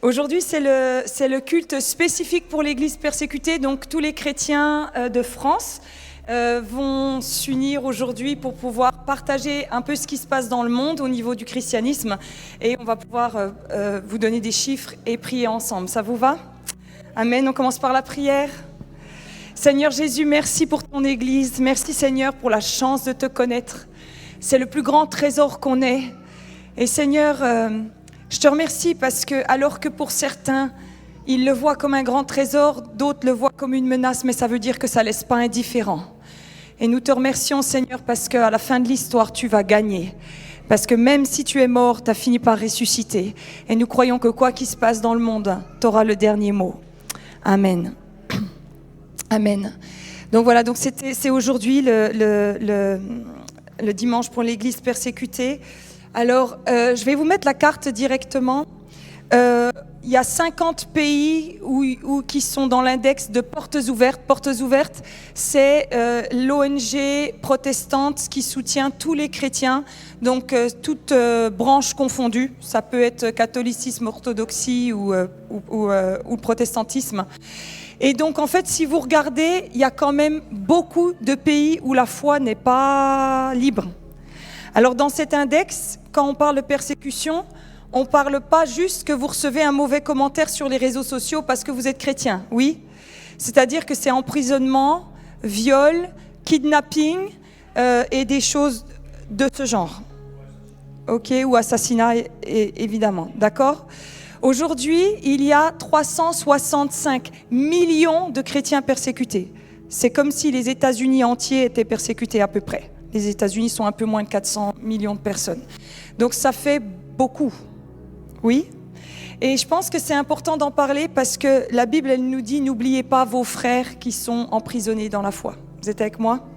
Aujourd'hui, c'est le culte spécifique pour l'Église persécutée. Donc, tous les chrétiens de France vont s'unir aujourd'hui pour pouvoir partager un peu ce qui se passe dans le monde au niveau du christianisme. Et on va pouvoir vous donner des chiffres et prier ensemble. Ça vous va ? Amen. On commence par la prière. Seigneur Jésus, merci pour ton Église. Merci Seigneur pour la chance de te connaître. C'est le plus grand trésor qu'on ait. Et Seigneur, je te remercie parce que, alors que pour certains, ils le voient comme un grand trésor, d'autres le voient comme une menace, mais ça veut dire que ça ne laisse pas indifférent. Et nous te remercions, Seigneur, parce qu'à la fin de l'histoire, tu vas gagner. Parce que même si tu es mort, tu as fini par ressusciter. Et nous croyons que quoi qu'il se passe dans le monde, tu auras le dernier mot. Amen. Amen. Donc voilà, donc c'est aujourd'hui le dimanche pour l'Église persécutée. Alors, je vais vous mettre la carte directement. Il y a 50 pays qui sont dans l'index de Portes Ouvertes. Portes Ouvertes, c'est l'ONG protestante qui soutient tous les chrétiens, donc toutes branches confondues. Ça peut être catholicisme, orthodoxie ou le protestantisme. Et donc, en fait, si vous regardez, il y a quand même beaucoup de pays où la foi n'est pas libre. Alors, dans cet index, quand on parle de persécution, on ne parle pas juste que vous recevez un mauvais commentaire sur les réseaux sociaux parce que vous êtes chrétien, oui. C'est-à-dire que c'est emprisonnement, viol, kidnapping et des choses de ce genre. Ok, ou assassinat, évidemment, d'accord ? Aujourd'hui, il y a 365 millions de chrétiens persécutés. C'est comme si les États-Unis entiers étaient persécutés à peu près. Les États-Unis sont un peu moins de 400 millions de personnes. Donc ça fait beaucoup. Oui. Et je pense que c'est important d'en parler parce que la Bible, elle nous dit, n'oubliez pas vos frères qui sont emprisonnés dans la foi. Vous êtes avec moi ?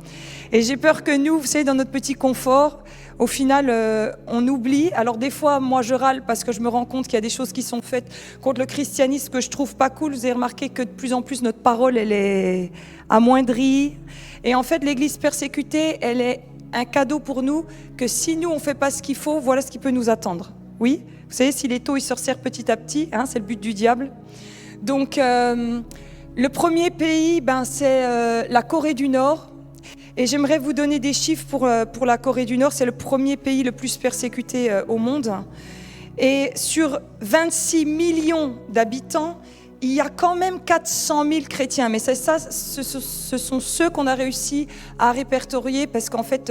Et j'ai peur que nous, vous savez, dans notre petit confort, au final, on oublie. Alors des fois, moi, je râle parce que je me rends compte qu'il y a des choses qui sont faites contre le christianisme que je trouve pas cool. Vous avez remarqué que de plus en plus, notre parole, elle est amoindrie. Et en fait, l'Église persécutée, elle est un cadeau pour nous que si nous, on fait pas ce qu'il faut, voilà ce qui peut nous attendre. Oui ? Vous savez, si l'étau, il se resserre petit à petit, hein, c'est le but du diable. Donc, le premier pays, c'est la Corée du Nord. Et j'aimerais vous donner des chiffres pour la Corée du Nord. C'est le premier pays le plus persécuté au monde. Et sur 26 millions d'habitants, il y a quand même 400 000 chrétiens. Mais ce sont ceux qu'on a réussi à répertorier parce qu'en fait,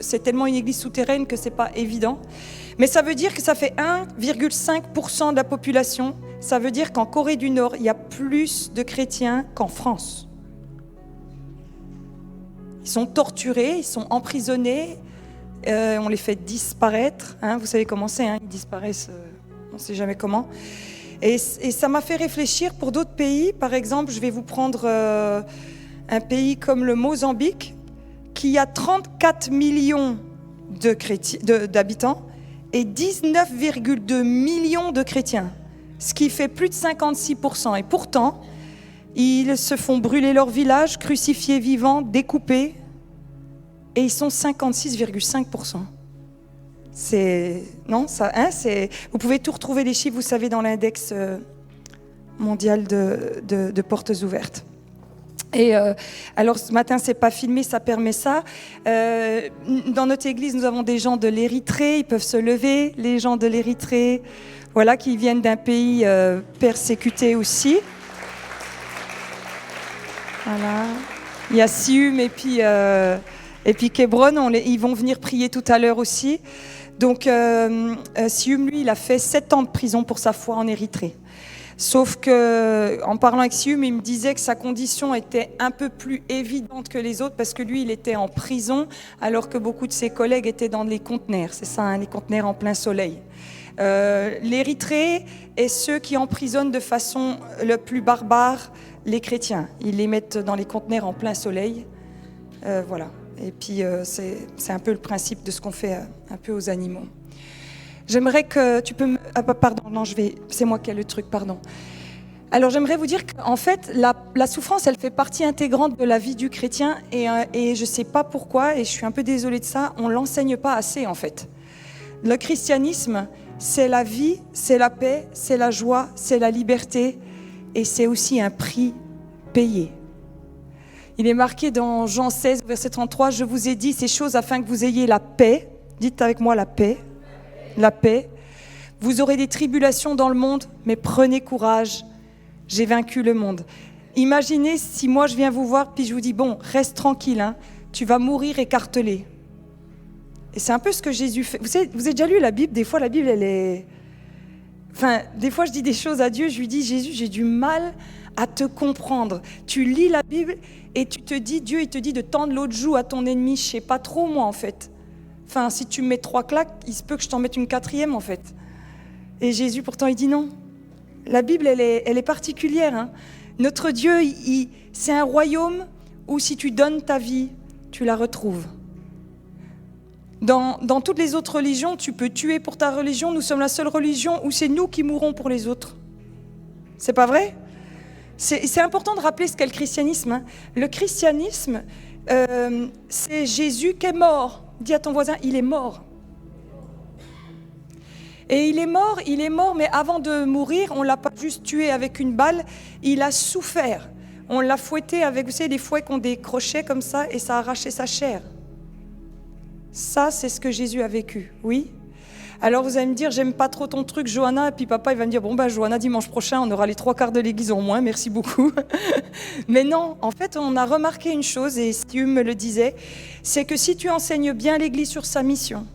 c'est tellement une église souterraine que ce n'est pas évident. Mais ça veut dire que ça fait 1,5% de la population. Ça veut dire qu'en Corée du Nord, il y a plus de chrétiens qu'en France. Ils sont torturés, ils sont emprisonnés, on les fait disparaître. Hein, vous savez comment c'est, hein, ils disparaissent, on ne sait jamais comment. Et ça m'a fait réfléchir pour d'autres pays. Par exemple, je vais vous prendre un pays comme le Mozambique, qui a 34 millions d'habitants et 19,2 millions de chrétiens, ce qui fait plus de 56%. Et pourtant, ils se font brûler leur village, crucifiés vivants, découpés, et ils sont 56,5%. Vous pouvez tout retrouver les chiffres, vous savez, dans l'index mondial de Portes Ouvertes. Et alors ce matin, c'est pas filmé, ça permet ça. Dans notre église, nous avons des gens de l'Érythrée, ils peuvent se lever, les gens de l'Érythrée, voilà, qui viennent d'un pays persécuté aussi. Voilà. Il y a Sium et puis Kébron, ils vont venir prier tout à l'heure aussi. Donc Sium, lui, il a fait 7 ans de prison pour sa foi en Érythrée. Sauf que, en parlant avec Sium, il me disait que sa condition était un peu plus évidente que les autres parce que lui, il était en prison alors que beaucoup de ses collègues étaient dans les conteneurs. C'est ça, hein, les conteneurs en plein soleil. L'Érythrée est ceux qui emprisonnent de façon le plus barbare les chrétiens. Ils les mettent dans les conteneurs en plein soleil. Voilà. Et puis, c'est un peu le principe de ce qu'on fait un peu aux animaux. J'aimerais que tu peux... pardon, non, c'est moi qui ai le truc, pardon. Alors, j'aimerais vous dire qu'en fait, la souffrance, elle fait partie intégrante de la vie du chrétien et je ne sais pas pourquoi, et je suis un peu désolée de ça, on ne l'enseigne pas assez, en fait. Le christianisme, c'est la vie, c'est la paix, c'est la joie, c'est la liberté et c'est aussi un prix payé. Il est marqué dans Jean 16, verset 33, « Je vous ai dit ces choses afin que vous ayez la paix. » Dites avec moi la paix. La paix. « Vous aurez des tribulations dans le monde, mais prenez courage, j'ai vaincu le monde. » Imaginez si moi je viens vous voir puis je vous dis « Bon, reste tranquille, hein, tu vas mourir écartelé. » Et c'est un peu ce que Jésus fait. Vous avez déjà lu la Bible? Des fois, la Bible, elle est... Enfin, des fois, je dis des choses à Dieu, je lui dis « Jésus, j'ai du mal à te comprendre. » Tu lis la Bible et tu te dis, Dieu, il te dit de tendre l'autre joue à ton ennemi. Je ne sais pas trop, moi, en fait. Enfin, si tu me mets 3 claques, il se peut que je t'en mette une 4e, en fait. Et Jésus, pourtant, il dit non. La Bible, elle est particulière. Hein. Notre Dieu, c'est un royaume où si tu donnes ta vie, tu la retrouves. Dans toutes les autres religions, tu peux tuer pour ta religion. Nous sommes la seule religion où c'est nous qui mourrons pour les autres. C'est pas vrai ? C'est important de rappeler ce qu'est le christianisme. Hein. Le christianisme, c'est Jésus qui est mort. Dis à ton voisin, il est mort. Et il est mort, mais avant de mourir, on ne l'a pas juste tué avec une balle, il a souffert. On l'a fouetté avec, vous savez, les fouets qui ont des crochets comme ça, et ça a arraché sa chair. Ça, c'est ce que Jésus a vécu, oui. Alors vous allez me dire, j'aime pas trop ton truc, Johanna, et puis papa, il va me dire, bon, Johanna, dimanche prochain, on aura les 3/4 de l'église en moins, merci beaucoup. Mais non, en fait, on a remarqué une chose, et Hume me le disait, c'est que si tu enseignes bien l'église sur sa mission,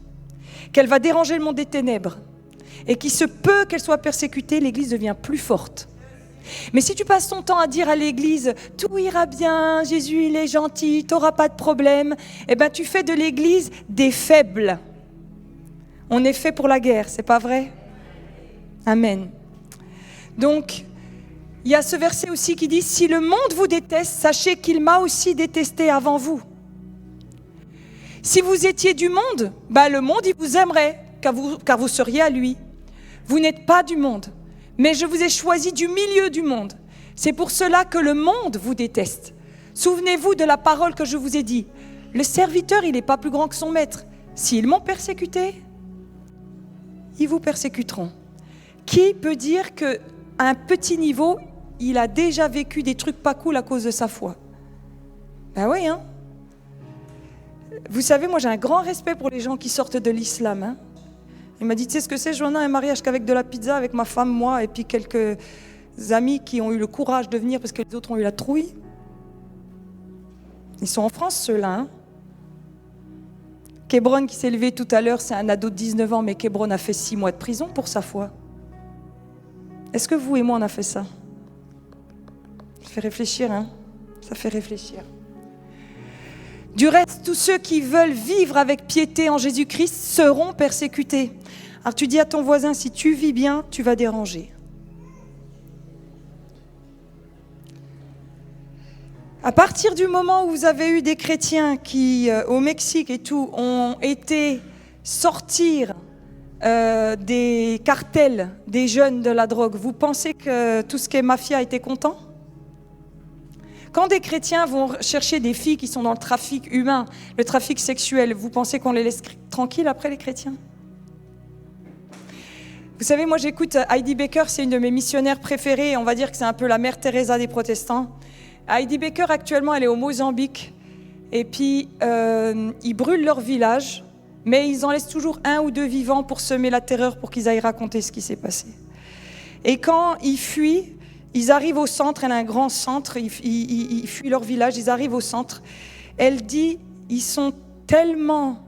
qu'elle va déranger le monde des ténèbres, et qu'il se peut qu'elle soit persécutée, l'église devient plus forte. Mais si tu passes ton temps à dire à l'église « Tout ira bien, Jésus il est gentil, tu n'auras pas de problème », eh bien tu fais de l'église des faibles. On est fait pour la guerre, c'est pas vrai? Amen. Donc, il y a ce verset aussi qui dit « Si le monde vous déteste, sachez qu'il m'a aussi détesté avant vous. » Si vous étiez du monde, le monde il vous aimerait, car vous seriez à lui. Vous n'êtes pas du monde, mais je vous ai choisi du milieu du monde. C'est pour cela que le monde vous déteste. Souvenez-vous de la parole que je vous ai dit. Le serviteur, il n'est pas plus grand que son maître. S'ils m'ont persécuté, ils vous persécuteront. Qui peut dire qu'à un petit niveau, il a déjà vécu des trucs pas cool à cause de sa foi? Ben oui, hein. Vous savez, moi j'ai un grand respect pour les gens qui sortent de l'islam, hein. Il m'a dit, tu sais ce que c'est, Johanna, un mariage qu'avec de la pizza, avec ma femme, moi, et puis quelques amis qui ont eu le courage de venir parce que les autres ont eu la trouille. Ils sont en France, ceux-là. Hein. Kebron qui s'est levé tout à l'heure, c'est un ado de 19 ans, mais Kebron a fait 6 mois de prison pour sa foi. Est-ce que vous et moi, on a fait ça? Ça fait réfléchir, hein? Ça fait réfléchir. Du reste, tous ceux qui veulent vivre avec piété en Jésus-Christ seront persécutés. Alors tu dis à ton voisin, si tu vis bien, tu vas déranger. À partir du moment où vous avez eu des chrétiens qui, au Mexique et tout, ont été sortir des cartels des jeunes de la drogue, vous pensez que tout ce qui est mafia était content ? Quand des chrétiens vont chercher des filles qui sont dans le trafic humain, le trafic sexuel, vous pensez qu'on les laisse tranquilles après, les chrétiens? Vous savez, moi j'écoute Heidi Baker, c'est une de mes missionnaires préférées, on va dire que c'est un peu la mère Teresa des protestants. Heidi Baker, actuellement, elle est au Mozambique, et puis ils brûlent leur village, mais ils en laissent toujours 1 ou 2 vivants pour semer la terreur, pour qu'ils aillent raconter ce qui s'est passé. Et quand ils fuient, ils arrivent au centre, elle a un grand centre, ils fuient leur village, ils arrivent au centre. Elle dit, ils sont tellement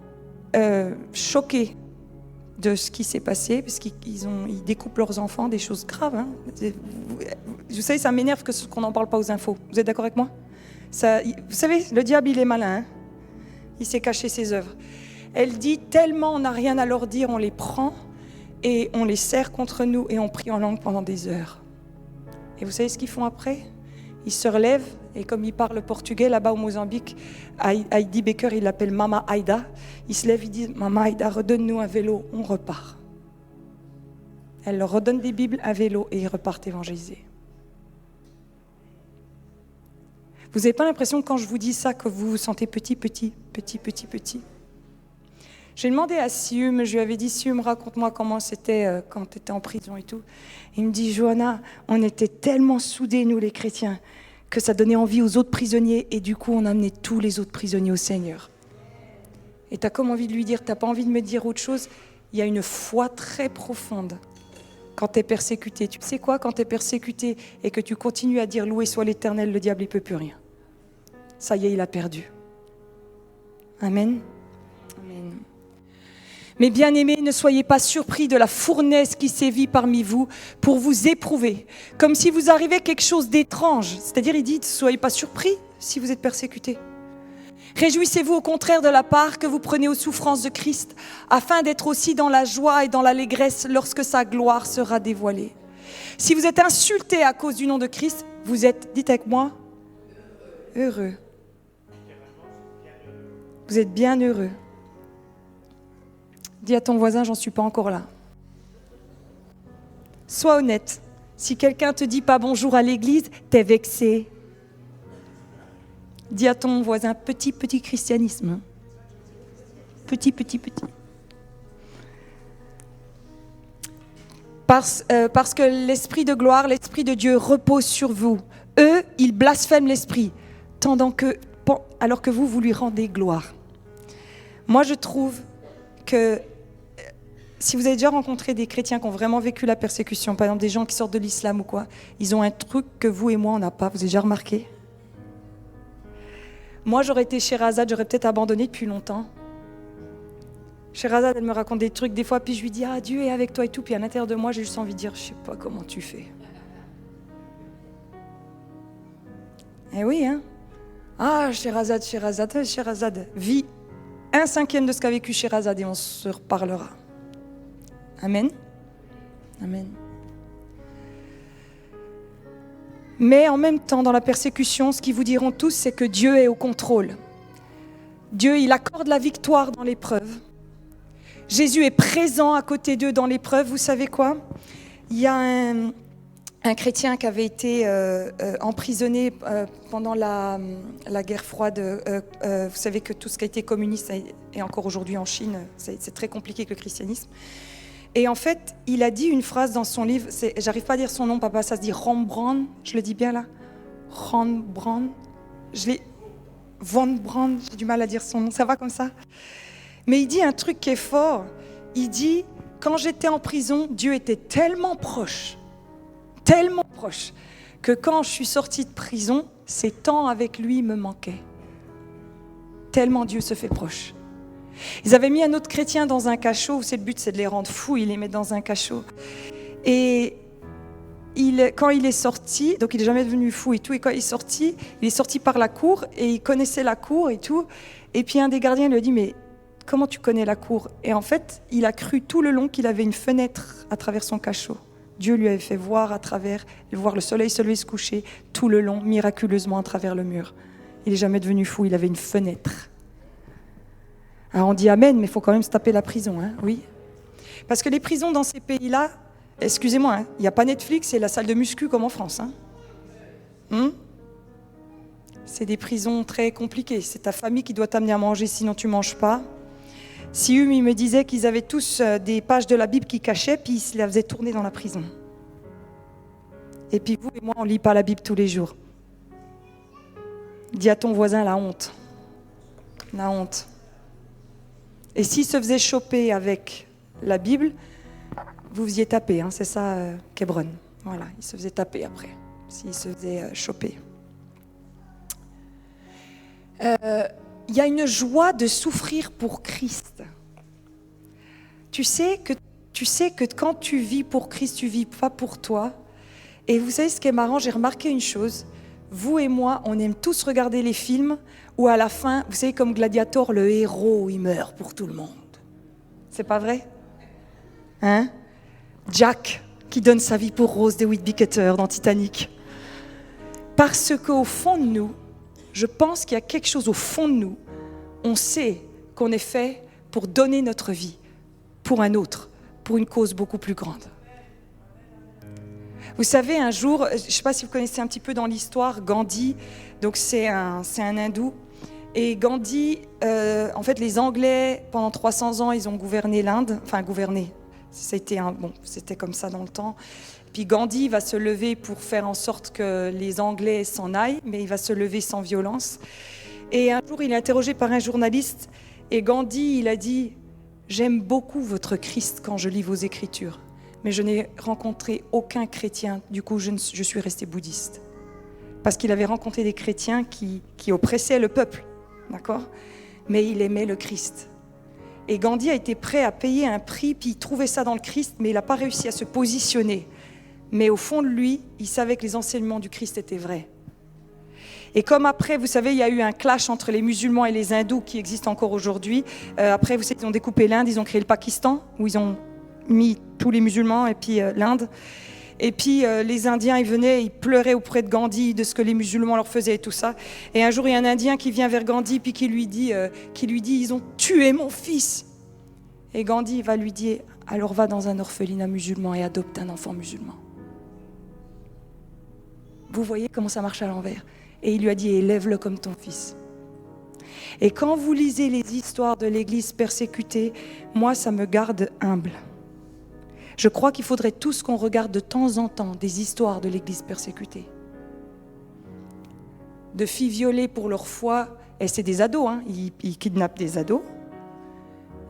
choqués de ce qui s'est passé, parce qu'ils découpent leurs enfants, des choses graves. Hein. Vous savez, ça m'énerve qu'on n'en parle pas aux infos. Vous êtes d'accord avec moi? Ça, vous savez, le diable, il est malin. Hein. Il sait cacher ses œuvres. Elle dit, tellement on n'a rien à leur dire, on les prend et on les serre contre nous et on prie en langue pendant des heures. Et vous savez ce qu'ils font après? Ils se relèvent, et comme ils parlent portugais là-bas au Mozambique, Heidi Baker, il l'appelle Mama Aida. Ils se lèvent, ils disent, Mama Aida, redonne-nous un vélo, on repart. Elle leur redonne des Bibles, un vélo, et ils repartent évangéliser. Vous n'avez pas l'impression, quand je vous dis ça, que vous vous sentez petit? J'ai demandé à Sium, je lui avais dit, Sium, raconte-moi comment c'était quand tu étais en prison et tout. Il me dit, Johanna, on était tellement soudés, nous les chrétiens, que ça donnait envie aux autres prisonniers et du coup, on amenait tous les autres prisonniers au Seigneur. Et tu as comme envie de lui dire, tu n'as pas envie de me dire autre chose? Il y a une foi très profonde quand tu es persécuté. Tu sais quoi, quand tu es persécuté et que tu continues à dire loué soit l'Éternel, le diable, il ne peut plus rien. Ça y est, il a perdu. Amen. Amen. Mes bien-aimés, ne soyez pas surpris de la fournaise qui sévit parmi vous pour vous éprouver, comme si vous arrivait quelque chose d'étrange. C'est-à-dire, il dit, ne soyez pas surpris si vous êtes persécutés. Réjouissez-vous au contraire de la part que vous prenez aux souffrances de Christ, afin d'être aussi dans la joie et dans l'allégresse lorsque sa gloire sera dévoilée. Si vous êtes insultés à cause du nom de Christ, vous êtes, dites avec moi, heureux. Vous êtes bien heureux. Dis à ton voisin, j'en suis pas encore là. Sois honnête. Si quelqu'un te dit pas bonjour à l'église, t'es vexé. Dis à ton voisin, petit christianisme. Petit. Parce que l'Esprit de gloire, l'Esprit de Dieu repose sur vous. Eux, ils blasphèment l'Esprit, alors que vous lui rendez gloire. Moi, je trouve que si vous avez déjà rencontré des chrétiens qui ont vraiment vécu la persécution, par exemple des gens qui sortent de l'islam ou quoi, ils ont un truc que vous et moi, on n'a pas. Vous avez déjà remarqué? Moi, j'aurais été Sherazade, j'aurais peut-être abandonné depuis longtemps. Sherazade, elle me raconte des trucs des fois, puis je lui dis « Ah, Dieu est avec toi et tout », puis à l'intérieur de moi, j'ai juste envie de dire « Je sais pas comment tu fais. » Eh oui, hein. Ah, Sherazade, vis 1/5 de ce qu'a vécu Sherazade et on se reparlera. Amen. Amen. Mais en même temps, dans la persécution, ce qu'ils vous diront tous, c'est que Dieu est au contrôle. Dieu, il accorde la victoire dans l'épreuve. Jésus est présent à côté d'eux dans l'épreuve. Vous savez quoi? Il y a un chrétien qui avait été emprisonné pendant la guerre froide. Vous savez que tout ce qui a été communiste et encore aujourd'hui en Chine, c'est très compliqué avec le christianisme. Et en fait, il a dit une phrase dans son livre, j'arrive pas à dire son nom, papa, ça se dit Rembrandt, je le dis bien là? Rembrandt, Von Brand, j'ai du mal à dire son nom, ça va comme ça? Mais il dit un truc qui est fort, il dit, quand j'étais en prison, Dieu était tellement proche, que quand je suis sortie de prison, ces temps avec lui me manquaient. Tellement Dieu se fait proche. Ils avaient mis un autre chrétien dans un cachot, le but c'est de les rendre fous, ils les mettent dans un cachot. Et quand il est sorti, donc il n'est jamais devenu fou et tout, et quand il est sorti par la cour, et il connaissait la cour et tout, et puis un des gardiens lui a dit, mais comment tu connais la cour? Et en fait, il a cru tout le long qu'il avait une fenêtre à travers son cachot. Dieu lui avait fait voir voir le soleil se lever, se coucher, tout le long, miraculeusement à travers le mur. Il n'est jamais devenu fou, il avait une fenêtre. Alors on dit amen, mais il faut quand même se taper la prison, hein, oui. Parce que les prisons dans ces pays-là, excusez-moi, hein, il n'y a pas Netflix et la salle de muscu comme en France. Hein. C'est des prisons très compliquées. C'est ta famille qui doit t'amener à manger, sinon tu ne manges pas. Sium, il me disait qu'ils avaient tous des pages de la Bible qu'ils cachaient, puis ils se la faisaient tourner dans la prison. Et puis vous et moi, on ne lit pas la Bible tous les jours. Dis à ton voisin la honte. La honte. Et s'il se faisait choper avec la Bible, vous faisiez taper, hein, c'est ça, Kebron. Voilà, il se faisait taper après, s'il se faisait choper. Il y a une joie de souffrir pour Christ. Tu sais que quand tu vis pour Christ, tu ne vis pas pour toi. Et vous savez ce qui est marrant, j'ai remarqué une chose. Vous et moi, on aime tous regarder les films où à la fin, vous savez, comme Gladiator, le héros, il meurt pour tout le monde. C'est pas vrai? Hein? Jack, qui donne sa vie pour Rose de Whittaker dans Titanic. Parce qu'au fond de nous, je pense qu'il y a quelque chose au fond de nous. On sait qu'on est fait pour donner notre vie pour un autre, pour une cause beaucoup plus grande. Vous savez, un jour, je ne sais pas si vous connaissez un petit peu dans l'histoire, Gandhi, donc c'est un hindou, Et Gandhi, en fait, les Anglais, pendant 300 ans, ils ont gouverné l'Inde. Enfin, gouverné, c'était comme ça dans le temps. Puis Gandhi va se lever pour faire en sorte que les Anglais s'en aillent, mais il va se lever sans violence. Et un jour, il est interrogé par un journaliste, et Gandhi, il a dit « J'aime beaucoup votre Christ quand je lis vos écritures, mais je n'ai rencontré aucun chrétien, du coup je suis resté bouddhiste. » Parce qu'il avait rencontré des chrétiens qui oppressaient le peuple, d'accord ? Mais il aimait le Christ. Et Gandhi a été prêt à payer un prix, puis il trouvait ça dans le Christ, mais il n'a pas réussi à se positionner. Mais au fond de lui, il savait que les enseignements du Christ étaient vrais. Et comme après, vous savez, il y a eu un clash entre les musulmans et les hindous qui existe encore aujourd'hui. Après, vous savez, ils ont découpé l'Inde, ils ont créé le Pakistan, où ils ont mis tous les musulmans et puis l'Inde. Et puis les Indiens, ils venaient, ils pleuraient auprès de Gandhi de ce que les musulmans leur faisaient et tout ça. Et un jour, il y a un Indien qui vient vers Gandhi puis qui lui dit, ils ont tué mon fils. Et Gandhi va lui dire, alors va dans un orphelinat musulman et adopte un enfant musulman. Vous voyez comment ça marche à l'envers. Et il lui a dit, élève-le comme ton fils. Et quand vous lisez les histoires de l'Église persécutée, moi, ça me garde humble. Je crois qu'il faudrait tous qu'on regarde de temps en temps des histoires de l'Église persécutée. De filles violées pour leur foi, et c'est des ados, hein, ils kidnappent des ados.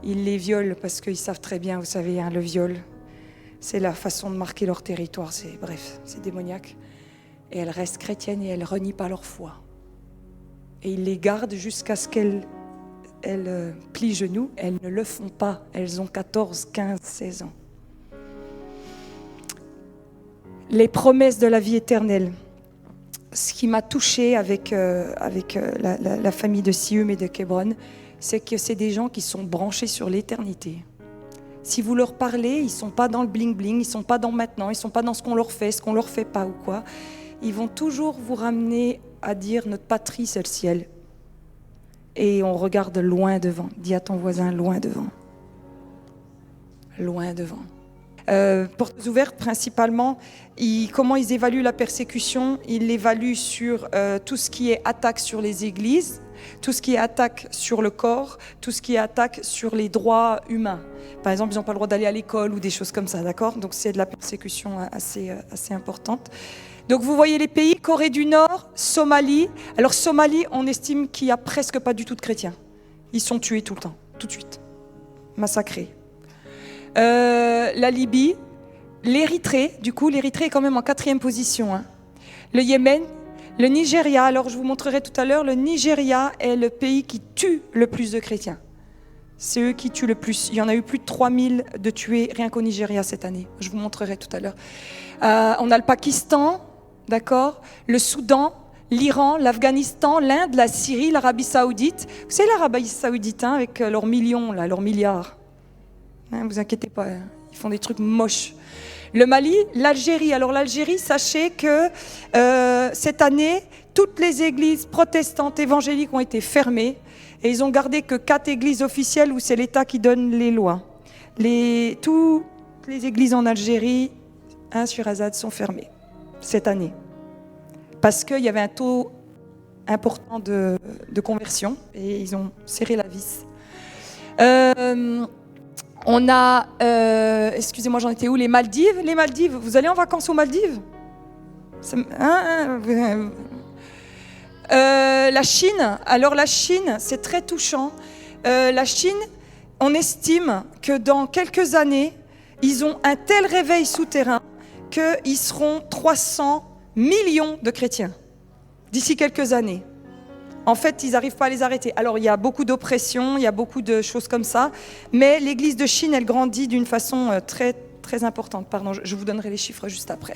Ils les violent parce qu'ils savent très bien, vous savez, hein, le viol, c'est la façon de marquer leur territoire, c'est démoniaque. Et elles restent chrétiennes et elles ne renient pas leur foi. Et ils les gardent jusqu'à ce qu'elles plient genoux. Elles ne le font pas. Elles ont 14, 15, 16 ans. Les promesses de la vie éternelle. Ce qui m'a touchée avec la famille de Sium et de Kébron, c'est que c'est des gens qui sont branchés sur l'éternité. Si vous leur parlez, ils ne sont pas dans le bling-bling, ils ne sont pas dans maintenant, ils ne sont pas dans ce qu'on leur fait pas ou quoi. Ils vont toujours vous ramener à dire notre patrie, c'est le ciel. Et on regarde loin devant. Dis à ton voisin, loin devant. Loin devant. Portes ouvertes, principalement, comment ils évaluent la persécution? Ils l'évaluent sur tout ce qui est attaque sur les églises, tout ce qui est attaque sur le corps, tout ce qui est attaque sur les droits humains. Par exemple, ils n'ont pas le droit d'aller à l'école ou des choses comme ça, d'accord? Donc c'est de la persécution assez importante. Donc vous voyez les pays, Corée du Nord, Somalie. Alors Somalie, on estime qu'il n'y a presque pas du tout de chrétiens. Ils sont tués tout le temps, tout de suite, massacrés. La Libye, l'Érythrée, du coup l'Érythrée est quand même en 4e position. Hein. Le Yémen, le Nigeria, alors je vous montrerai tout à l'heure, le Nigeria est le pays qui tue le plus de chrétiens. C'est eux qui tuent le plus. Il y en a eu plus de 3000 de tués rien qu'au Nigeria cette année. Je vous montrerai tout à l'heure. On a le Pakistan, d'accord, le Soudan, l'Iran, l'Afghanistan, l'Inde, la Syrie, l'Arabie Saoudite. Vous savez l'Arabie Saoudite, hein, avec leurs millions, là, leurs milliards. Hein, vous inquiétez pas, hein, ils font des trucs moches. Le Mali, l'Algérie. Alors l'Algérie, sachez que cette année, toutes les églises protestantes évangéliques ont été fermées et ils ont gardé que 4 églises officielles où c'est l'État qui donne les lois. Toutes les églises en Algérie, sur Azad, sont fermées cette année parce qu'il y avait un taux important de conversion et ils ont serré la vis. On a, excusez-moi, j'en étais où? Les Maldives. Les Maldives, vous allez en vacances aux Maldives? La Chine. Alors la Chine, c'est très touchant. La Chine, on estime que dans quelques années, ils ont un tel réveil souterrain qu'ils seront 300 millions de chrétiens d'ici quelques années. En fait, ils n'arrivent pas à les arrêter. Alors, il y a beaucoup d'oppression, il y a beaucoup de choses comme ça, mais l'église de Chine, elle grandit d'une façon très, très importante. Pardon, je vous donnerai les chiffres juste après.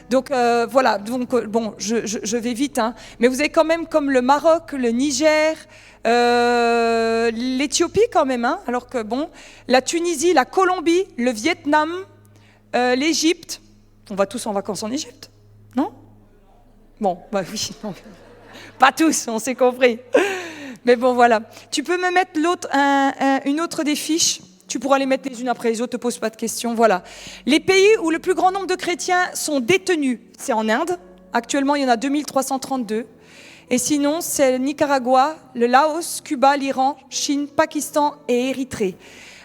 Donc, voilà. Donc, bon, je vais vite, hein. Mais vous avez quand même comme le Maroc, le Niger, l'Éthiopie quand même, hein. Alors que, bon, la Tunisie, la Colombie, le Vietnam, l'Égypte. On va tous en vacances en Égypte, non? Bon, bah oui, non. Pas tous, on s'est compris. Mais bon, voilà. Tu peux me mettre une autre des fiches. Tu pourras les mettre les unes après les autres, ne te pose pas de questions. Voilà. Les pays où le plus grand nombre de chrétiens sont détenus, c'est en Inde, Actuellement, il y en a 2332. Et sinon, c'est le Nicaragua, le Laos, Cuba, l'Iran, Chine, Pakistan et Érythrée.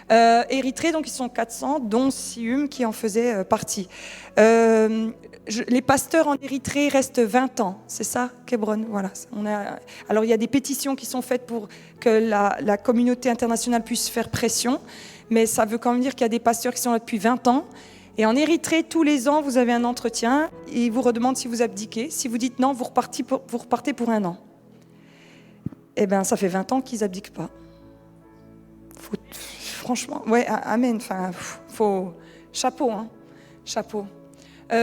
Érythrée, donc ils sont 400, dont Sium qui en faisait partie. Les pasteurs en Érythrée restent 20 ans, c'est ça, Kebron? Voilà. Alors il y a des pétitions qui sont faites pour que la communauté internationale puisse faire pression, mais ça veut quand même dire qu'il y a des pasteurs qui sont là depuis 20 ans. Et en Érythrée, tous les ans, vous avez un entretien, et ils vous redemandent si vous abdiquez. Si vous dites non, vous repartez pour 1 an. Eh bien, ça fait 20 ans qu'ils n'abdiquent pas. Franchement, ouais, amen. Enfin, chapeau, hein, chapeau.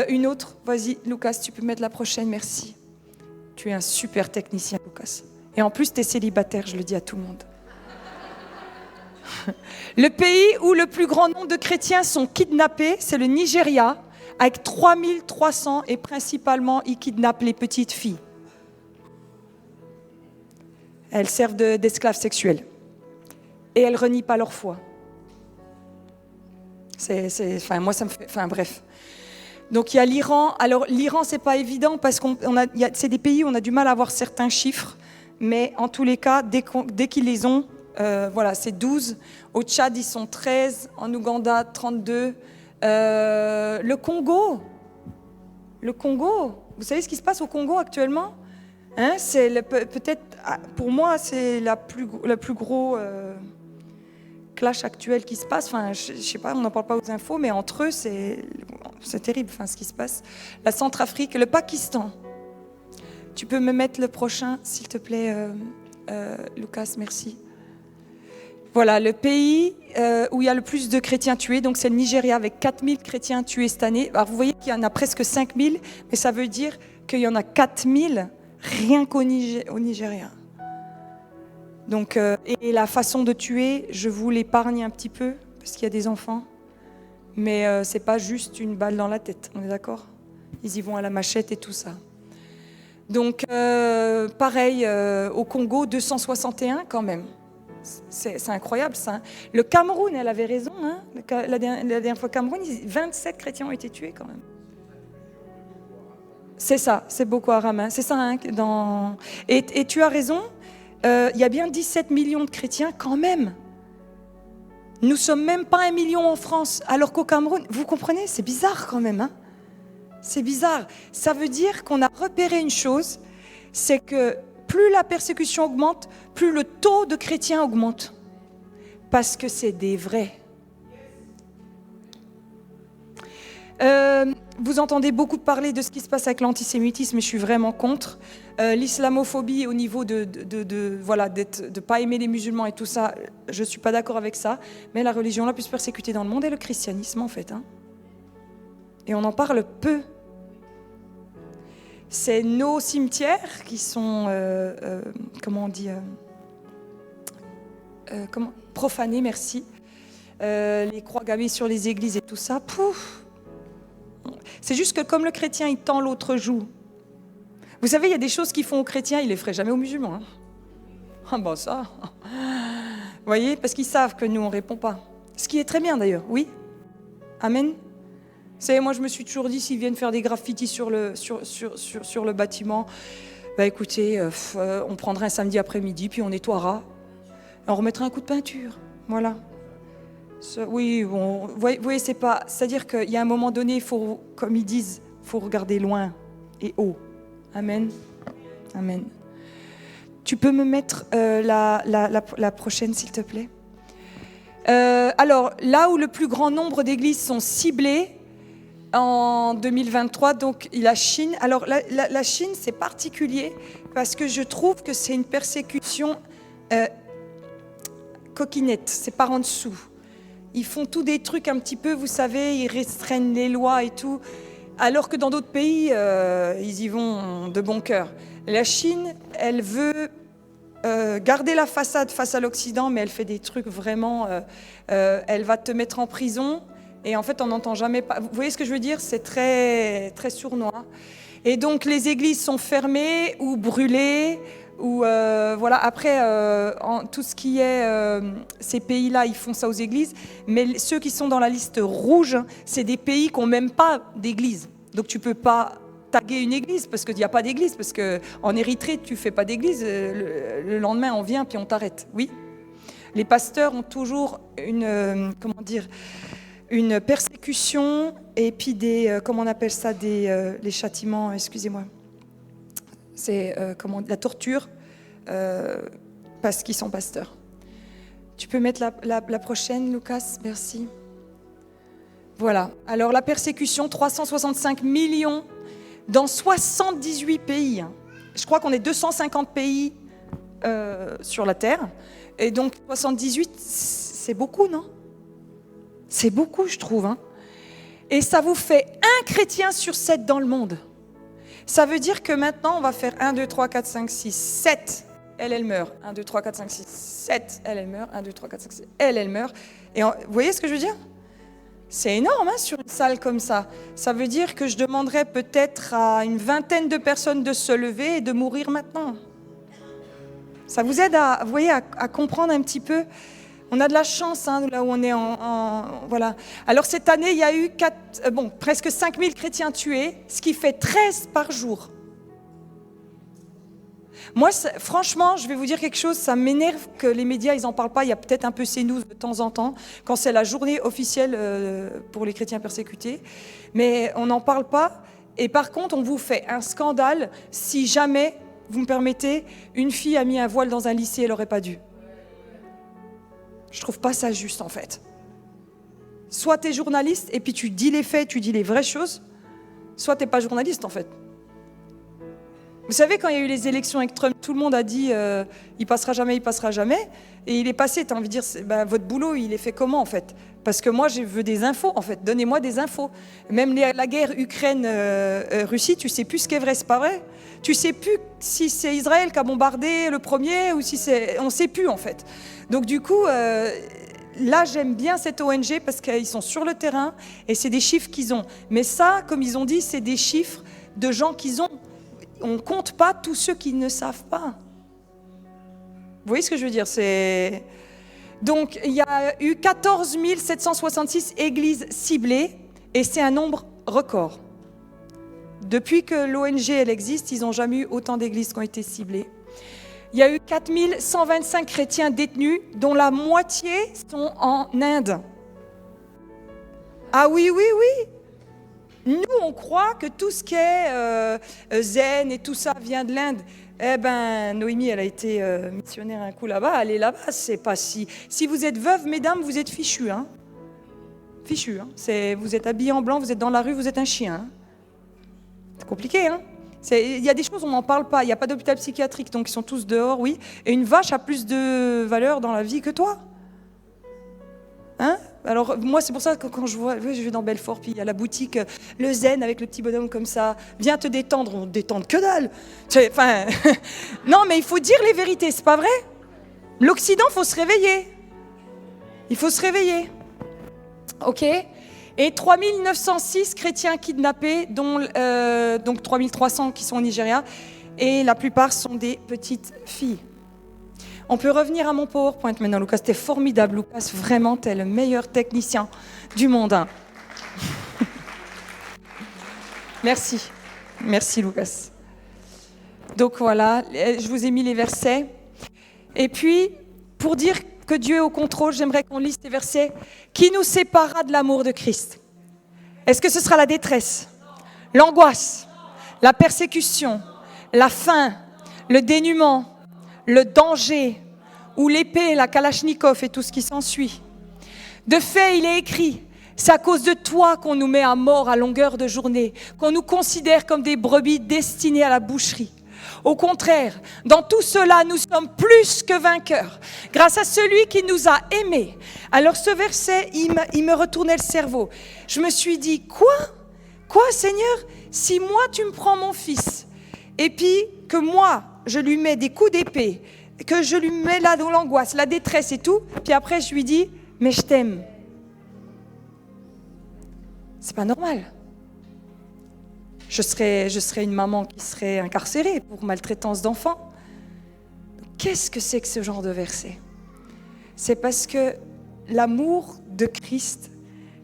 Une autre, vas-y, Lucas, tu peux mettre la prochaine, merci. Tu es un super technicien, Lucas. Et en plus, tu es célibataire, je le dis à tout le monde. Le pays où le plus grand nombre de chrétiens sont kidnappés, c'est le Nigeria, avec 3300, et principalement, ils kidnappent les petites filles. Elles servent d'esclaves sexuels. Et elles renient pas leur foi. Moi, ça me fait... Enfin, bref. Donc, il y a l'Iran. Alors, l'Iran, c'est pas évident parce c'est des pays où on a du mal à avoir certains chiffres. Mais en tous les cas, dès qu'ils les ont, voilà, c'est 12. Au Tchad, ils sont 13. En Ouganda, 32. Le Congo. Vous savez ce qui se passe au Congo actuellement? Hein, c'est peut-être, pour moi, c'est la plus gros clash actuel qui se passe. Enfin, je sais pas, on n'en parle pas aux infos, mais entre eux, c'est terrible, enfin, ce qui se passe. La Centrafrique, le Pakistan. Tu peux me mettre le prochain, s'il te plaît, Lucas, merci. Voilà, le pays où il y a le plus de chrétiens tués, donc c'est le Nigeria, avec 4000 chrétiens tués cette année. Alors, vous voyez qu'il y en a presque 5000, mais ça veut dire qu'il y en a 4000 rien qu'au Nigeria. Donc, et la façon de tuer, je vous l'épargne un petit peu, parce qu'il y a des enfants, mais c'est pas juste une balle dans la tête, on est d'accord? Ils y vont à la machette et tout ça. Donc, pareil, au Congo, 261 quand même. C'est incroyable ça. Le Cameroun, elle avait raison, hein. La dernière fois, Cameroun, 27 chrétiens ont été tués quand même. C'est ça, c'est Boko Haram, hein. C'est ça. Hein, et tu as raison, il y a bien 17 millions de chrétiens quand même. Nous sommes même pas 1 million en France, alors qu'au Cameroun, vous comprenez, c'est bizarre quand même. Hein, c'est bizarre. Ça veut dire qu'on a repéré une chose, c'est que plus la persécution augmente, plus le taux de chrétiens augmente. Parce que c'est des vrais. Vous entendez beaucoup parler de ce qui se passe avec l'antisémitisme, mais je suis vraiment contre. L'islamophobie au niveau de pas aimer les musulmans et tout ça, je ne suis pas d'accord avec ça. Mais la religion la plus persécutée dans le monde est le christianisme, en fait. Hein. Et on en parle peu. C'est nos cimetières qui sont, profanés, merci. Les croix gammées sur les églises et tout ça, pouf. C'est juste que comme le chrétien, il tend l'autre joue. Vous savez, il y a des choses qu'ils font aux chrétiens, ils ne les feraient jamais aux musulmans. Hein. Ah ben ça. Vous voyez, parce qu'ils savent que nous, on ne répond pas. Ce qui est très bien d'ailleurs, oui. Amen. Vous savez, moi, je me suis toujours dit, s'ils viennent faire des graffitis sur le bâtiment, bah écoutez, on prendra un samedi après-midi, puis on nettoiera. Et on remettra un coup de peinture. Voilà. Oui, bon, vous voyez, c'est pas... C'est-à-dire qu'il y a un moment donné, il faut, comme ils disent, il faut regarder loin et haut. Amen. Amen. Tu peux me mettre la prochaine, s'il te plaît. Alors, là où le plus grand nombre d'églises sont ciblées en 2023, donc la Chine. Alors, la Chine, c'est particulier parce que je trouve que c'est une persécution coquinette, c'est par en dessous. Ils font tous des trucs un petit peu, vous savez, ils restreignent les lois et tout, alors que dans d'autres pays, ils y vont de bon cœur. La Chine, elle veut garder la façade face à l'Occident, mais elle fait des trucs vraiment... elle va te mettre en prison, et en fait, on n'entend jamais... Vous voyez ce que je veux dire? C'est très, très sournois. Et donc, les églises sont fermées ou brûlées, ou voilà. Après, tout ce qui est ces pays-là, ils font ça aux églises. Mais ceux qui sont dans la liste rouge, c'est des pays qui n'ont même pas d'église. Donc tu peux pas taguer une église, parce qu'il n'y a pas d'église, parce qu'en Érythrée, tu ne fais pas d'église, le lendemain, on vient, puis on t'arrête. Oui. Les pasteurs ont toujours une persécution, et puis comment on appelle ça, les châtiments, excusez-moi. C'est la torture, parce qu'ils sont pasteurs. Tu peux mettre la prochaine, Lucas, merci. Voilà. Alors la persécution, 365 millions dans 78 pays. Je crois qu'on est 250 pays sur la Terre. Et donc 78, c'est beaucoup, non? C'est beaucoup, je trouve. Hein. Et ça vous fait un chrétien sur 7 dans le monde. Ça veut dire que maintenant, on va faire 1, 2, 3, 4, 5, 6, 7. Elle meurt. 1, 2, 3, 4, 5, 6, 7. Elle meurt. 1, 2, 3, 4, 5, 6. Elle meurt. Et vous voyez ce que je veux dire? C'est énorme hein, sur une salle comme ça. Ça veut dire que je demanderais peut-être à une vingtaine de personnes de se lever et de mourir maintenant. Ça vous aide à comprendre un petit peu. On a de la chance hein, là où on est voilà. Alors cette année, il y a eu presque 5000 chrétiens tués, ce qui fait 13 par jour. Moi, franchement, je vais vous dire quelque chose, ça m'énerve que les médias, ils n'en parlent pas. Il y a peut-être un peu CNews de temps en temps, quand c'est la journée officielle pour les chrétiens persécutés. Mais on n'en parle pas. Et par contre, on vous fait un scandale si jamais, vous me permettez, une fille a mis un voile dans un lycée, elle n'aurait pas dû. Je trouve pas ça juste, en fait. Soit tu es journaliste et puis tu dis les faits, tu dis les vraies choses, soit tu n'es pas journaliste, en fait. Vous savez, quand il y a eu les élections avec Trump, tout le monde a dit il passera jamais, il passera jamais. Et il est passé, tu as envie de dire, votre boulot, il est fait comment, en fait? Parce que moi, je veux des infos, en fait. Donnez-moi des infos. Même la guerre Ukraine-Russie, tu sais plus ce qui est vrai, c'est pas vrai. Tu sais plus si c'est Israël qui a bombardé le premier ou si c'est... On sait plus, en fait. Donc, du coup... Là, j'aime bien cette ONG parce qu'ils sont sur le terrain et c'est des chiffres qu'ils ont. Mais ça, comme ils ont dit, c'est des chiffres de gens qu'ils ont. On ne compte pas tous ceux qui ne savent pas. Vous voyez ce que je veux dire? Donc, il y a eu 14 766 églises ciblées et c'est un nombre record. Depuis que l'ONG elle existe, ils n'ont jamais eu autant d'églises qui ont été ciblées. Il y a eu 4125 chrétiens détenus, dont la moitié sont en Inde. Ah oui, oui, oui. Nous, on croit que tout ce qui est zen et tout ça vient de l'Inde. Eh bien, Noémie, elle a été missionnaire un coup là-bas. Elle est là-bas, c'est pas si... Si vous êtes veuve, mesdames, vous êtes fichus. Hein. Fichus. Hein. Vous êtes habillés en blanc, vous êtes dans la rue, vous êtes un chien. Hein. C'est compliqué, hein. Il y a des choses, on n'en parle pas. Il n'y a pas d'hôpital psychiatrique, donc ils sont tous dehors, oui. Et une vache a plus de valeur dans la vie que toi. Hein? Alors, moi, c'est pour ça que quand je vais dans Belfort, puis il y a la boutique, le zen avec le petit bonhomme comme ça. Viens te détendre. On ne détend que dalle. Enfin, non, mais il faut dire les vérités, c'est pas vrai? L'Occident, il faut se réveiller. Il faut se réveiller. OK? Et 3906 chrétiens kidnappés, dont donc 3300 qui sont au Nigeria, et la plupart sont des petites filles. On peut revenir à mon PowerPoint maintenant, Lucas. T'es formidable, Lucas. Vraiment, t'es le meilleur technicien du monde. Hein. Merci. Merci, Lucas. Donc voilà, je vous ai mis les versets. Et puis, pour dire que Dieu est au contrôle, j'aimerais qu'on lise ces versets. Qui nous séparera de l'amour de Christ? Est-ce que ce sera la détresse, l'angoisse, la persécution, la faim, le dénuement, le danger ou l'épée, la kalachnikov et tout ce qui s'ensuit? De fait, il est écrit, c'est à cause de toi qu'on nous met à mort à longueur de journée, qu'on nous considère comme des brebis destinées à la boucherie. Au contraire, dans tout cela, nous sommes plus que vainqueurs, grâce à celui qui nous a aimés. Alors ce verset, il me retournait le cerveau. Je me suis dit, quoi Seigneur? Si moi tu me prends mon fils, et puis que moi je lui mets des coups d'épée, que je lui mets là dans l'angoisse, la détresse et tout, puis après je lui dis, mais je t'aime. C'est pas normal. Je serais une maman qui serait incarcérée pour maltraitance d'enfants. Qu'est-ce que c'est que ce genre de verset? C'est parce que l'amour de Christ,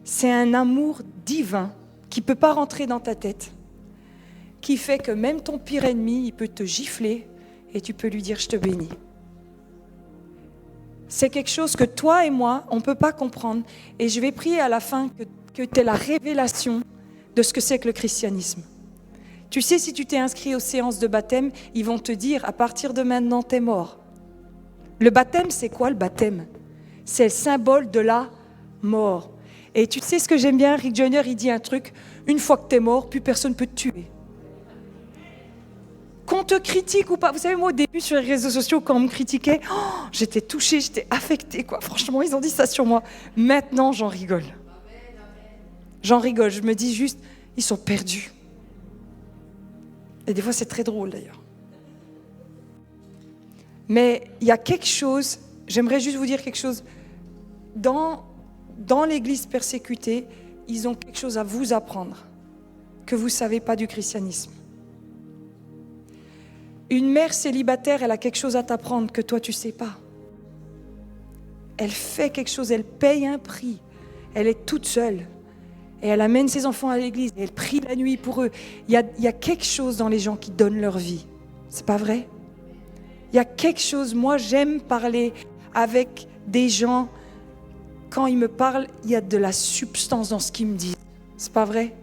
c'est un amour divin qui ne peut pas rentrer dans ta tête. qui fait que même ton pire ennemi, il peut te gifler et tu peux lui dire « je te bénis ». C'est quelque chose que toi et moi, on ne peut pas comprendre. Et je vais prier à la fin que tu aies la révélation de ce que c'est que le christianisme. Tu sais, si tu t'es inscrit aux séances de baptême, ils vont te dire, à partir de maintenant, tu es mort. Le baptême, c'est quoi le baptême? C'est le symbole de la mort. Et tu sais ce que j'aime bien, Rick Joyner, il dit un truc, une fois que tu es mort, plus personne ne peut te tuer. Qu'on te critique ou pas. Vous savez, moi, au début, sur les réseaux sociaux, quand on me critiquait, j'étais touchée, j'étais affectée, quoi. Franchement, ils ont dit ça sur moi. Maintenant, j'en rigole. J'en rigole. Je me dis juste, ils sont perdus. Et des fois, c'est très drôle, d'ailleurs. Mais il y a quelque chose, j'aimerais juste vous dire quelque chose. Dans l'Église persécutée, ils ont quelque chose à vous apprendre que vous ne savez pas du christianisme. Une mère célibataire, elle a quelque chose à t'apprendre que toi, tu ne sais pas. Elle fait quelque chose, elle paye un prix. Elle est toute seule. Et elle amène ses enfants à l'église. Et elle prie la nuit pour eux. Il y a quelque chose dans les gens qui donnent leur vie. C'est pas vrai? Il y a quelque chose. Moi, j'aime parler avec des gens. Quand ils me parlent, il y a de la substance dans ce qu'ils me disent. C'est pas vrai?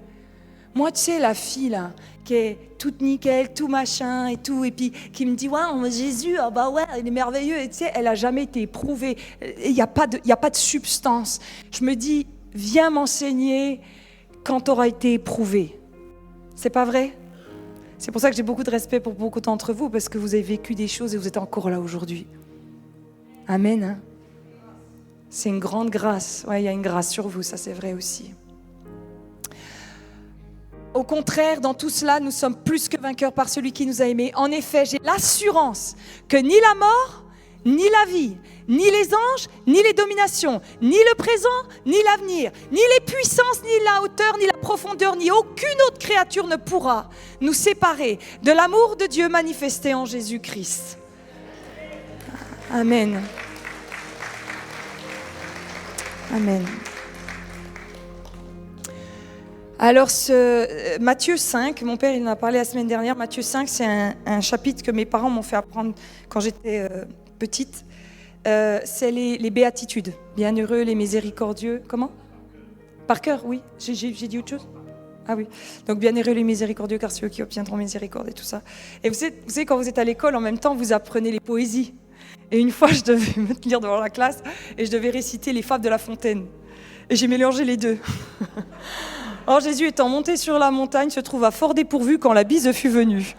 Moi, tu sais, la fille, là, qui est toute nickel, tout machin et tout, et puis qui me dit, ouais, Jésus, ah bah ouais, il est merveilleux, et tu sais, elle n'a jamais été éprouvée. Il n'y a pas de substance. Je me dis, viens m'enseigner quand tu auras été éprouvé. C'est pas vrai? C'est pour ça que j'ai beaucoup de respect pour beaucoup d'entre vous, parce que vous avez vécu des choses et vous êtes encore là aujourd'hui. Amen. Hein? C'est une grande grâce. Ouais, il y a une grâce sur vous, ça c'est vrai aussi. Au contraire, dans tout cela, nous sommes plus que vainqueurs par celui qui nous a aimés. En effet, j'ai l'assurance que ni la mort, ni la vie, ni les anges, ni les dominations, ni le présent, ni l'avenir, ni les puissances, ni la hauteur, ni la profondeur, ni aucune autre créature ne pourra nous séparer de l'amour de Dieu manifesté en Jésus-Christ. Amen. Amen. Alors, Matthieu 5, mon père il en a parlé la semaine dernière, Matthieu 5, c'est un chapitre que mes parents m'ont fait apprendre quand j'étais petite. C'est les béatitudes. Bienheureux les miséricordieux. Comment? Par cœur, oui. J'ai dit autre chose? Ah oui. Donc, bienheureux les miséricordieux, car c'est eux qui obtiendront miséricorde et tout ça. Et vous savez, quand vous êtes à l'école, en même temps, vous apprenez les poésies. Et une fois, je devais me tenir devant la classe et je devais réciter les fables de La Fontaine. Et j'ai mélangé les deux. Or, Jésus étant monté sur la montagne se trouva fort dépourvu quand la bise fut venue.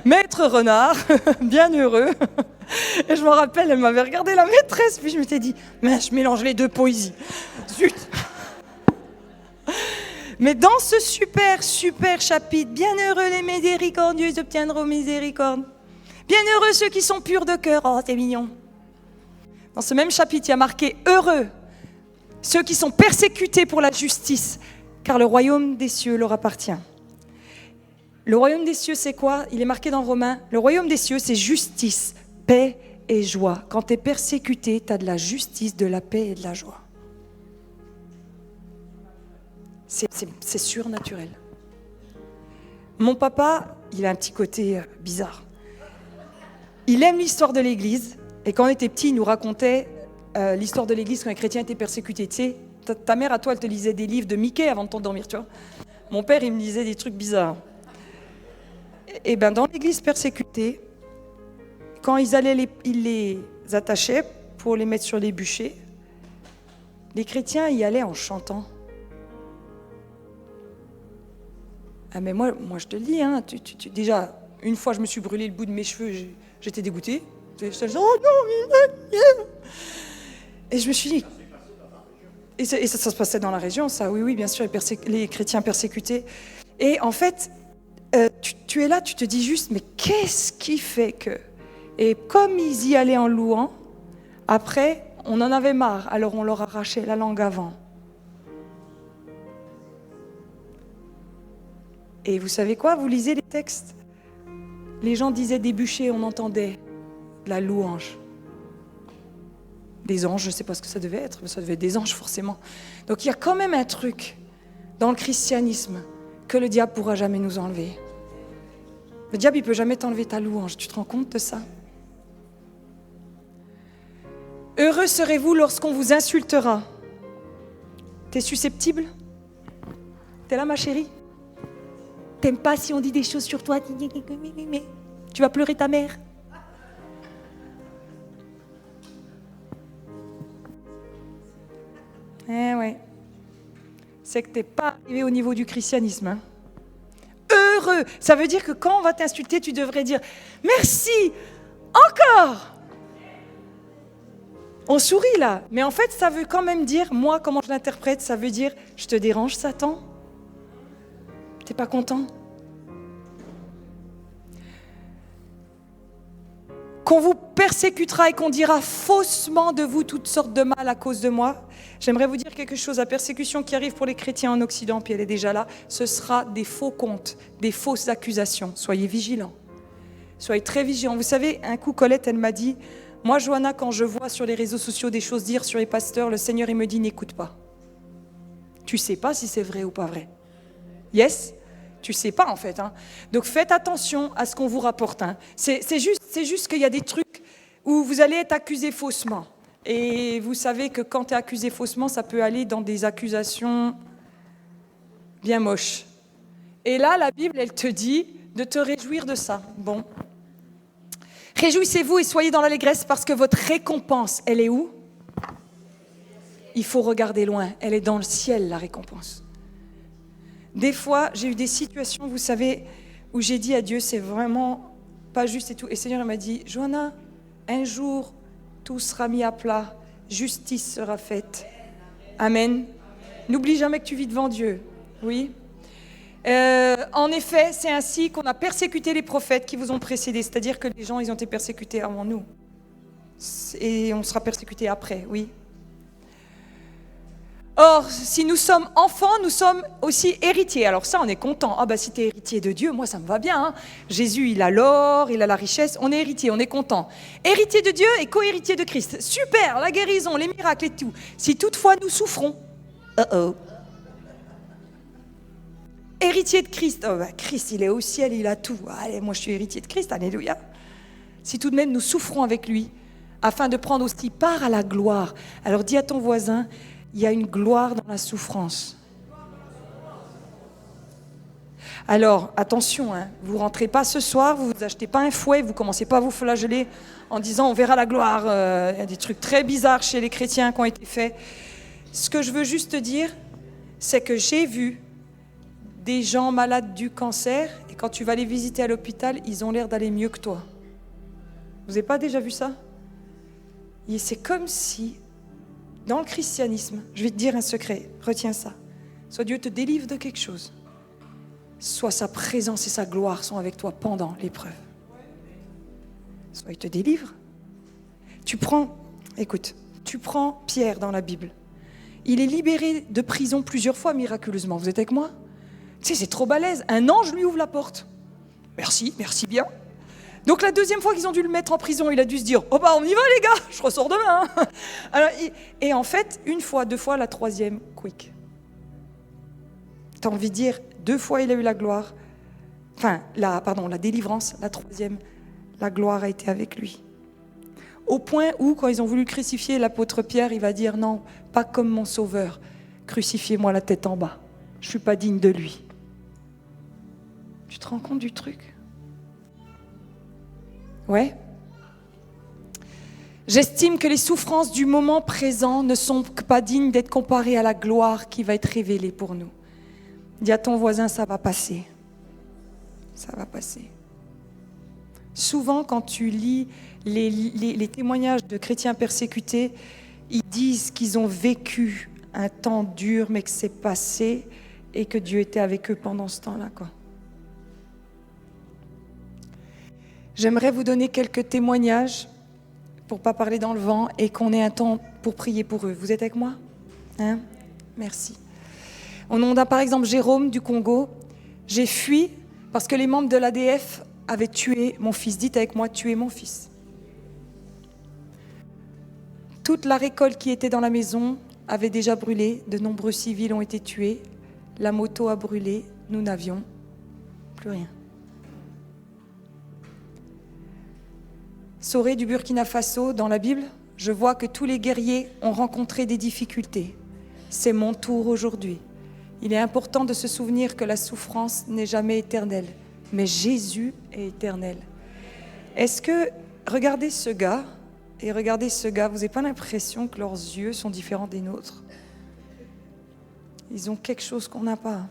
Maître renard, bien heureux. Et je me rappelle, elle m'avait regardé la maîtresse, puis je m'étais dit, mais je mélange les deux poésies. Zut. Mais dans ce super chapitre, bienheureux les miséricordieux, ils obtiendront miséricorde. Bienheureux ceux qui sont purs de cœur. Oh, c'est mignon. Dans ce même chapitre, il y a marqué heureux ceux qui sont persécutés pour la justice, car le royaume des cieux leur appartient. Le royaume des cieux, c'est quoi? Il est marqué dans Romains. Le royaume des cieux, c'est justice, paix et joie. Quand tu es persécuté, tu as de la justice, de la paix et de la joie. C'est surnaturel. Mon papa, il a un petit côté bizarre. Il aime l'histoire de l'Église. Et quand on était petit, il nous racontait l'histoire de l'Église quand les chrétiens étaient persécutés. Tu sais, ta mère, à toi, elle te lisait des livres de Mickey avant de t'endormir, tu vois. Mon père, il me lisait des trucs bizarres. Et bien, dans l'Église persécutée, quand ils les attachaient pour les mettre sur les bûchers, les chrétiens y allaient en chantant. Ah mais moi je te le dis, hein, déjà, une fois, je me suis brûlé le bout de mes cheveux, j'étais dégoûtée. J'étais genre, oh non, et je me suis dit... Et ça se passait dans la région, ça, oui, bien sûr, les chrétiens persécutés. Et en fait, tu es là, tu te dis juste, mais qu'est-ce qui fait que... Et comme ils y allaient en louant, après, on en avait marre, alors on leur arrachait la langue avant. Et vous savez quoi? Vous lisez les textes. Les gens disaient des bûchers, on entendait la louange. Des anges, je ne sais pas ce que ça devait être, mais ça devait être des anges forcément. Donc il y a quand même un truc dans le christianisme que le diable ne pourra jamais nous enlever. Le diable, il ne peut jamais t'enlever ta louange. Tu te rends compte de ça? Heureux serez-vous lorsqu'on vous insultera. T'es susceptible? T'es là, ma chérie? T'aimes pas si on dit des choses sur toi? Tu vas pleurer ta mère? Eh ouais. C'est que t'es pas arrivé au niveau du christianisme. Hein. Heureux, ça veut dire que quand on va t'insulter, tu devrais dire merci, encore. On sourit là, mais en fait, ça veut quand même dire, moi, comment je l'interprète, ça veut dire, je te dérange, Satan? T'es pas content? Qu'on vous persécutera et qu'on dira faussement de vous toutes sortes de mal à cause de moi. J'aimerais vous dire quelque chose, la persécution qui arrive pour les chrétiens en Occident, puis elle est déjà là, ce sera des faux comptes, des fausses accusations. Soyez vigilants, soyez très vigilants. Vous savez, un coup, Colette, elle m'a dit, moi, Johanna, quand je vois sur les réseaux sociaux des choses dire sur les pasteurs, le Seigneur, il me dit, n'écoute pas. Tu sais pas si c'est vrai ou pas vrai. Yes? Tu sais pas en fait. Hein. Donc faites attention à ce qu'on vous rapporte. Hein. C'est juste qu'il y a des trucs où vous allez être accusé faussement. Et vous savez que quand tu es accusé faussement, ça peut aller dans des accusations bien moches. Et là, la Bible, elle te dit de te réjouir de ça. Bon. Réjouissez-vous et soyez dans l'allégresse parce que votre récompense, elle est où? Il faut regarder loin. Elle est dans le ciel, la récompense. Des fois, j'ai eu des situations, vous savez, où j'ai dit à Dieu, c'est vraiment pas juste et tout. Et le Seigneur m'a dit, Johanna, un jour, tout sera mis à plat, justice sera faite. Amen. N'oublie jamais que tu vis devant Dieu. Oui. En effet, c'est ainsi qu'on a persécuté les prophètes qui vous ont précédés. C'est-à-dire que les gens, ils ont été persécutés avant nous. Et on sera persécutés après, oui. Or, si nous sommes enfants, nous sommes aussi héritiers. Alors ça, on est content. Ah bah si tu es héritier de Dieu, moi ça me va bien. Hein. Jésus, il a l'or, il a la richesse. On est héritier, on est content. Héritier de Dieu et co-héritier de Christ. Super, la guérison, les miracles et tout. Si toutefois nous souffrons, héritier de Christ. Oh bah Christ, il est au ciel, il a tout. Allez, moi je suis héritier de Christ, alléluia. Si tout de même nous souffrons avec lui, afin de prendre aussi part à la gloire. Alors dis à ton voisin, il y a une gloire dans la souffrance. Alors, attention, hein, vous ne rentrez pas ce soir, vous ne achetez pas un fouet, vous ne commencez pas à vous flageller en disant on verra la gloire. Il y a des trucs très bizarres chez les chrétiens qui ont été faits. Ce que je veux juste te dire, c'est que j'ai vu des gens malades du cancer et quand tu vas les visiter à l'hôpital, ils ont l'air d'aller mieux que toi. Vous n'avez pas déjà vu ça? Et c'est comme si... Dans le christianisme, je vais te dire un secret, retiens ça. Soit Dieu te délivre de quelque chose, soit sa présence et sa gloire sont avec toi pendant l'épreuve. Soit il te délivre. Tu prends Pierre dans la Bible. Il est libéré de prison plusieurs fois miraculeusement. Vous êtes avec moi? Tu sais, c'est trop balèze. Un ange lui ouvre la porte. Merci bien. Donc la deuxième fois qu'ils ont dû le mettre en prison, il a dû se dire « Oh bah on y va les gars, je ressors demain !» Alors, et en fait, une fois, deux fois, la troisième, quick. T'as envie de dire, 2 fois il a eu la gloire, la délivrance, la troisième, la gloire a été avec lui. Au point où, quand ils ont voulu crucifier l'apôtre Pierre, il va dire « Non, pas comme mon sauveur, crucifiez-moi la tête en bas, je ne suis pas digne de lui. » Tu te rends compte du truc ? Ouais. J'estime que les souffrances du moment présent ne sont pas dignes d'être comparées à la gloire qui va être révélée pour nous. Dis à ton voisin, ça va passer. Ça va passer. Souvent, quand tu lis les témoignages de chrétiens persécutés, ils disent qu'ils ont vécu un temps dur, mais que c'est passé et que Dieu était avec eux pendant ce temps-là, quoi. J'aimerais vous donner quelques témoignages pour ne pas parler dans le vent et qu'on ait un temps pour prier pour eux. Vous êtes avec moi? Hein? Merci. On a par exemple Jérôme du Congo. J'ai fui parce que les membres de l'ADF avaient tué mon fils. Dites avec moi, tuer mon fils. Toute la récolte qui était dans la maison avait déjà brûlé. De nombreux civils ont été tués. La moto a brûlé. Nous n'avions plus rien. Soré du Burkina Faso, dans la Bible, je vois que tous les guerriers ont rencontré des difficultés. C'est mon tour aujourd'hui. Il est important de se souvenir que la souffrance n'est jamais éternelle, mais Jésus est éternel. Est-ce que, regardez ce gars, et regardez ce gars, vous n'avez pas l'impression que leurs yeux sont différents des nôtres? Ils ont quelque chose qu'on n'a pas.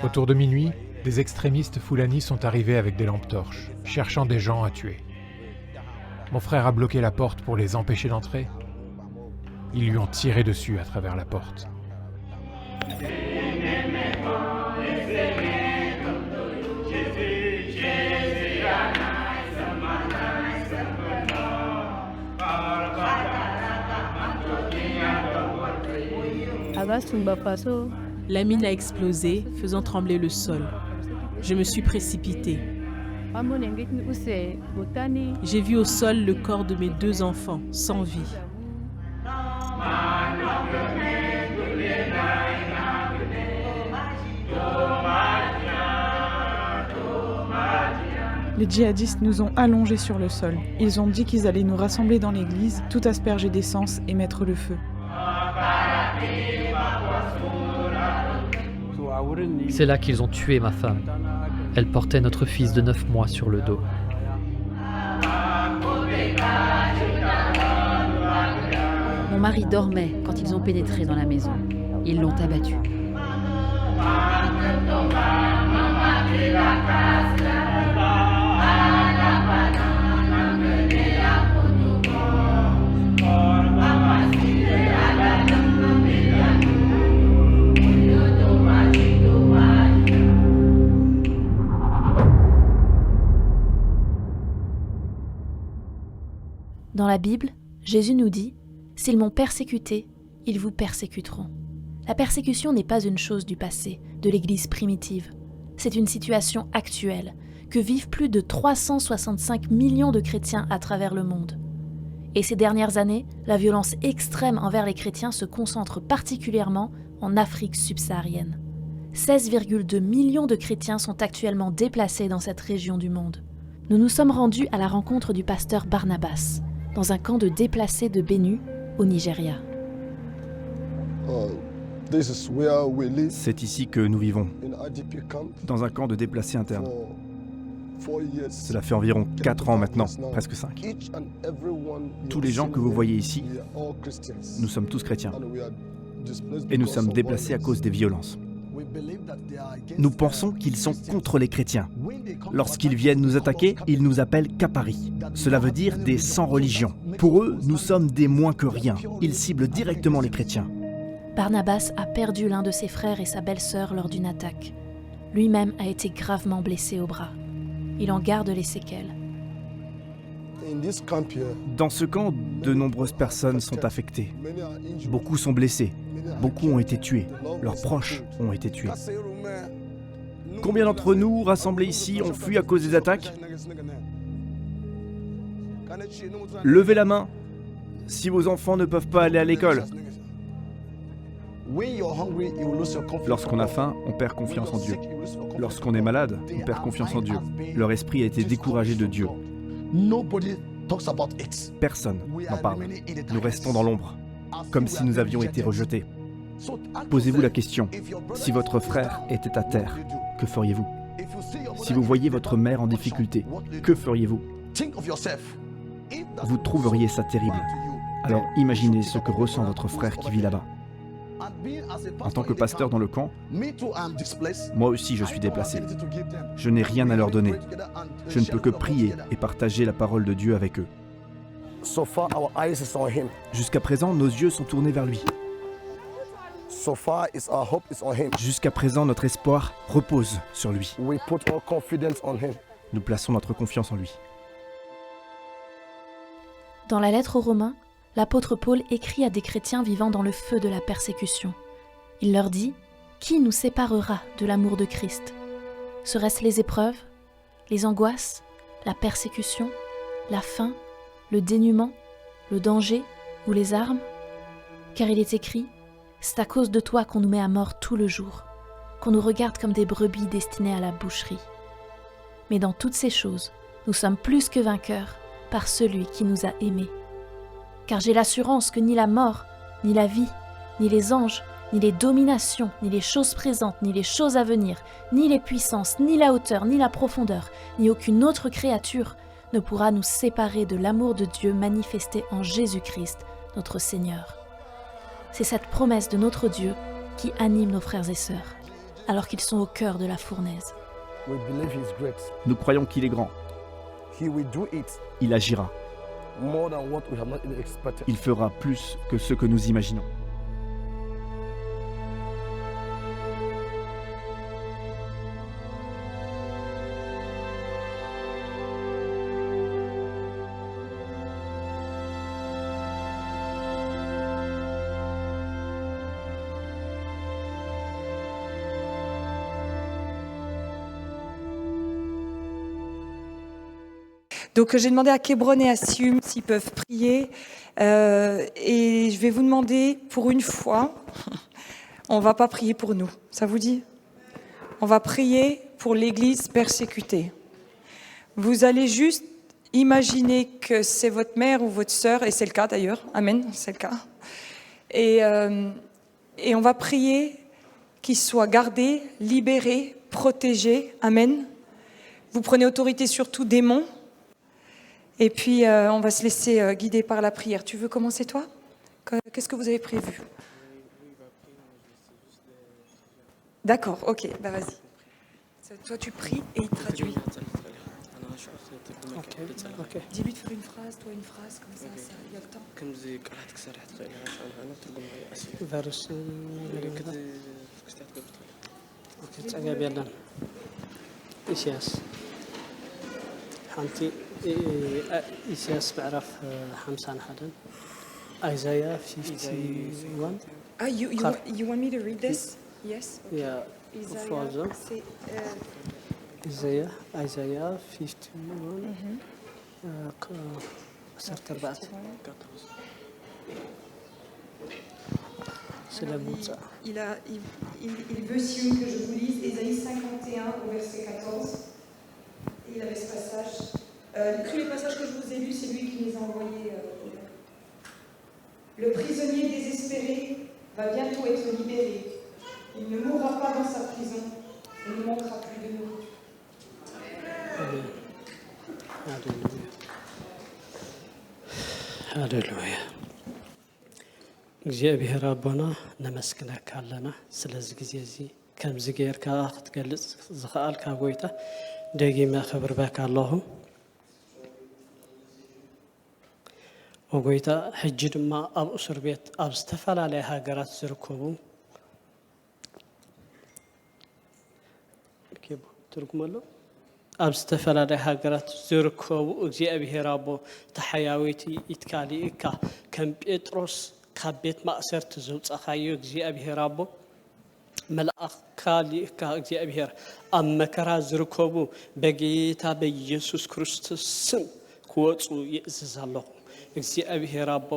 Autour de minuit, des extrémistes Fulani sont arrivés avec des lampes torches, cherchant des gens à tuer. Mon frère a bloqué la porte pour les empêcher d'entrer. Ils lui ont tiré dessus à travers la porte. La mine a explosé, faisant trembler le sol. Je me suis précipitée. J'ai vu au sol le corps de mes 2 enfants, sans vie. Les djihadistes nous ont allongés sur le sol. Ils ont dit qu'ils allaient nous rassembler dans l'église, tout asperger d'essence et mettre le feu. C'est là qu'ils ont tué ma femme. Elle portait notre fils de 9 mois sur le dos. Mon mari dormait quand ils ont pénétré dans la maison. Ils l'ont abattu. Dans la Bible, Jésus nous dit « S'ils m'ont persécuté, ils vous persécuteront ». La persécution n'est pas une chose du passé, de l'Église primitive. C'est une situation actuelle, que vivent plus de 365 millions de chrétiens à travers le monde. Et ces dernières années, la violence extrême envers les chrétiens se concentre particulièrement en Afrique subsaharienne. 16,2 millions de chrétiens sont actuellement déplacés dans cette région du monde. Nous nous sommes rendus à la rencontre du pasteur Barnabas, dans un camp de déplacés de Benue, au Nigeria. C'est ici que nous vivons, dans un camp de déplacés internes. Cela fait environ 4 ans maintenant, presque 5. Tous les gens que vous voyez ici, nous sommes tous chrétiens. Et nous sommes déplacés à cause des violences. Nous pensons qu'ils sont contre les chrétiens. Lorsqu'ils viennent nous attaquer, ils nous appellent Kapari. Cela veut dire des sans religion. Pour eux, nous sommes des moins que rien. Ils ciblent directement les chrétiens. Barnabas a perdu l'un de ses frères et sa belle-sœur lors d'une attaque. Lui-même a été gravement blessé au bras. Il en garde les séquelles. Dans ce camp, de nombreuses personnes sont affectées. Beaucoup sont blessés. Beaucoup ont été tués. Leurs proches ont été tués. Combien d'entre nous, rassemblés ici, ont fui à cause des attaques? Levez la main si vos enfants ne peuvent pas aller à l'école. Lorsqu'on a faim, on perd confiance en Dieu. Lorsqu'on est malade, on perd confiance en Dieu. Leur esprit a été découragé de Dieu. Personne n'en parle. Nous restons dans l'ombre, comme si nous avions été rejetés. Posez-vous la question, si votre frère était à terre, que feriez-vous? Si vous voyez votre mère en difficulté, que feriez-vous? Vous trouveriez ça terrible. Alors imaginez ce que ressent votre frère qui vit là-bas. En tant que pasteur dans le camp, moi aussi je suis déplacé. Je n'ai rien à leur donner. Je ne peux que prier et partager la parole de Dieu avec eux. Jusqu'à présent, nos yeux sont tournés vers lui. Jusqu'à présent, notre espoir repose sur lui. Nous plaçons notre confiance en lui. Dans la lettre aux Romains, l'apôtre Paul écrit à des chrétiens vivant dans le feu de la persécution. Il leur dit « Qui nous séparera de l'amour de Christ ? Serait-ce les épreuves, les angoisses, la persécution, la faim, le dénuement, le danger ou les armes? Car il est écrit, c'est à cause de toi qu'on nous met à mort tout le jour, qu'on nous regarde comme des brebis destinées à la boucherie. Mais dans toutes ces choses, nous sommes plus que vainqueurs par celui qui nous a aimés. Car j'ai l'assurance que ni la mort, ni la vie, ni les anges, ni les dominations, ni les choses présentes, ni les choses à venir, ni les puissances, ni la hauteur, ni la profondeur, ni aucune autre créature ne pourra nous séparer de l'amour de Dieu manifesté en Jésus-Christ, notre Seigneur. C'est cette promesse de notre Dieu qui anime nos frères et sœurs, alors qu'ils sont au cœur de la fournaise. Nous croyons qu'il est grand. Il agira. Il fera plus que ce que nous imaginons. Donc j'ai demandé à Kebron et à Sium s'ils peuvent prier. Et je vais vous demander, pour une fois, on ne va pas prier pour nous. Ça vous dit? On va prier pour l'Église persécutée. Vous allez juste imaginer que c'est votre mère ou votre sœur, et c'est le cas d'ailleurs. Amen, c'est le cas. Et on va prier qu'ils soient gardés, libérés, protégés. Amen. Vous prenez autorité sur tout démon. Et puis, on va se laisser guider par la prière. Tu veux commencer, toi? Qu'est-ce que vous avez prévu? D'accord, ok, bah vas-y. Toi, tu pries et il traduit. Okay. Dis-lui de faire une phrase, toi une phrase, comme ça, il y a le temps. حنتي إسياس بعرف 51 Isaiah 51 Ah, you want me to read this? Yes. Okay. Yeah. Isaiah, c'est Isaiah 51 c'est la Moussa. Il veut Sium que je vous lise Ésaïe 51 au verset 14. Et il avait ce passage. Tous les passages que je vous ai lus, c'est lui qui les a envoyés. Le prisonnier désespéré va bientôt être libéré. Il ne mourra pas dans sa prison et ne manquera plus de nourriture. Amen. Alléluia. እግዚአብሔር አቦና ነመስግነካ ኣለና ስለዚ ግዜ እዚ ከምዚ ጌርካ ክትገልጽ ዝኽኣልካ ጎይታ ደጊመ ክብርበካ ኣለኹ ወጎይታ ሕጂ ድማ ኣብ እስር ቤት ኣብ ዝተፈላለየ ሃገራት ዝርከቡ ትርጉም ኣሎ ኣብ ዝተፈላለየ ሃገራት ዝርከቡ እግዚአብሔር አቦ ተሓያዊቲ ኢትካሊእካ ከም ጴጥሮስ ካብ ቤት ማእሰርቲ ዘውፃኻዮ እግዚአብሔር አቦ መልአኽካ ሊእካ እግዚአብሔር ኣብ መከራ ዝርከቡ በጌታ በኢየሱስ ክርስቶስ ስም ክወፁ ይእዝዝ ኣለኹ እግዚአብሔር አቦ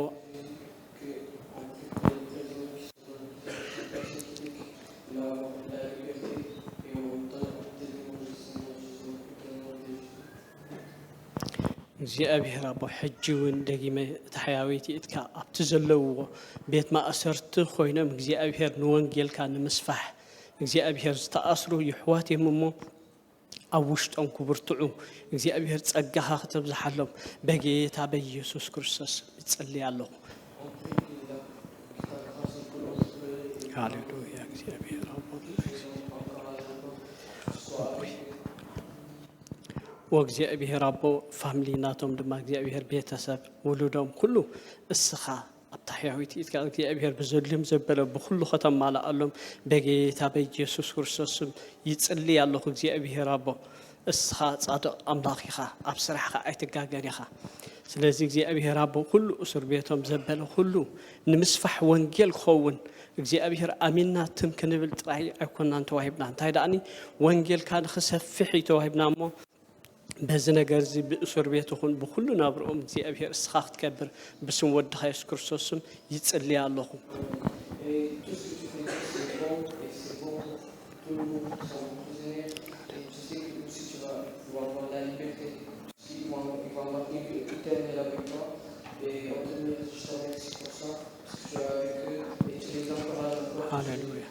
እግዚአብሔር አቦ ሕጂ እውን ደጊመ ተሓያዊቲ ኢትካ ኣብቲ ዘለውዎ ቤት ማእሰርቲ ኮይኖም እግዚአብሔር ንወንጌልካ ንምስፋሕ እግዚአብሔር ዝተኣስሩ ይሕዋት እዮም እሞ ኣብ ውሽጦም ክብርትዑ እግዚአብሔር ፀጋኻ ክትብዝሓሎም በጌታ በኢየሱስ ክርስቶስ እጸልይ ኣለኹ ሃሌሉያ እግዚአብሔር አቦ ወእግዚአብሔር አቦ ፋሚሊ ናቶም ድማ እግዚአብሔር ቤተሰብ ውሉዶም ኩሉ እስኻ ኣብ ተሓያዊት ኢትካ እግዚአብሔር ብዘልዮም ዘበለ ብኩሉ ከተማልኣሎም በጌታ በኢየሱስ ክርስቶስ ይጽልይ ኣለኹ እግዚአብሔር አቦ እስኻ ጻድቕ ኣምላኽ ኢኻ ኣብ ስራሕኻ ኣይትጋገን ኢኻ ስለዚ እግዚኣብሔር ኣቦ ኩሉ እስር ቤቶም ዘበለ ኩሉ ንምስፋሕ ወንጌል ክኸውን እግዚኣብሔር ኣሚንና ትም ክንብል ጥራይ ኣይኮናን ተዋሂብና እንታይ ደኣኒ ወንጌልካ ንኽሰፍሕ ተዋሂብና እሞ በዚ ነገር እዚ ብእስር ቤት ይኹን ብኩሉ ናብርኦም እግዚኣብሔር እስኻ ክትከብር ብስም ወድኻ ኢየሱስ ክርስቶስም ይጽልይ ኣለኹ Alléluia.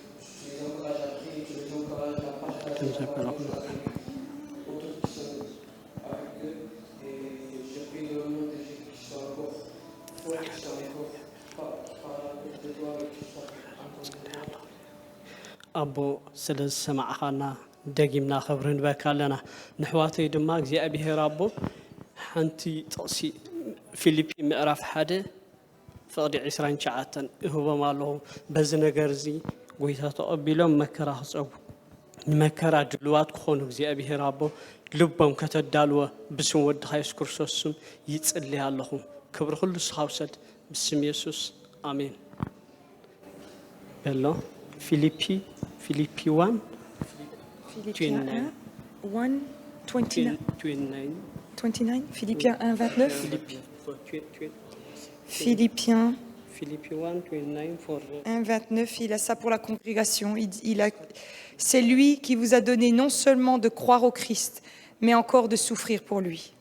أبو سلز سمع خانا دقيمنا خبرين بكالنا نحواتي دما እግዚአብሔር أبو حنتي تقصي فيليبي مقرف حدا فقد عسران شعاتن هو ماله بزن جرزي قويتا تقبلهم مكره صعب مكره دلوات خون እግዚአብሔር أبو لبهم كتدالوا بسم ود خيس كرسوسم يتصلي اللهم كبر كل صحابسد بسم يسوع آمين يلا فيليبي 1 Philippiens 1, 29. Philippiens 1, 29. Philippiens 1, 29, il a ça pour la congrégation. C'est lui qui vous a donné non seulement de croire au Christ, mais encore de souffrir pour lui.